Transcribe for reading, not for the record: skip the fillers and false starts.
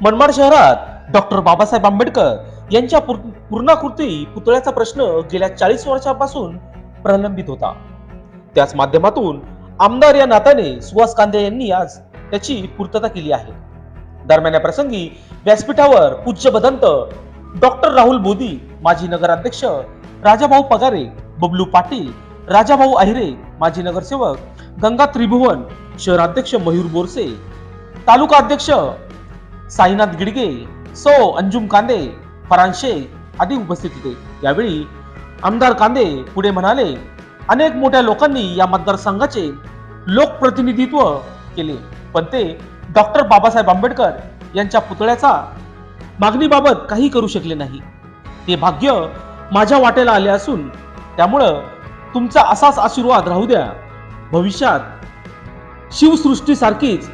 मनमाड शहरात डॉक्टर बाबासाहेब आंबेडकर यांच्या पूर्णाकृती पुतळ्याचा प्रश्न गेल्या 40 वर्षांपासून प्रलंबित होता. त्याच माध्यमातून आमदार या नात्याने सुहास कांदे यांनी आज त्याची पूर्तता केली आहे. दरम्यान या प्रसंगी व्यासपीठावर पूज्य भदंत डॉक्टर राहुल मोदी, माजी नगराध्यक्ष राजाभाऊ पगारे, बबलू पाटील, राजाभाऊ आहिरे, माजी नगरसेवक गंगा त्रिभुवन, शहराध्यक्ष मयूर बोरसे, तालुका अध्यक्ष साईनाथ गिडगे, सौ अंजुम कांदे, फरान शेख आदी उपस्थित होते. यावेळी आमदार कांदे पुढे म्हणाले, अनेक मोठ्या लोकांनी या मतदारसंघाचे लोकप्रतिनिधित्व केले, पण ते डॉक्टर बाबासाहेब आंबेडकर यांच्या पुतळ्याचा मागणीबाबत काही करू शकले नाही. ते भाग्य माझ्या वाटेला आले असून त्यामुळं तुमचा असाच आशीर्वाद राहू द्या. भविष्यात शिवसृष्टी सारखीच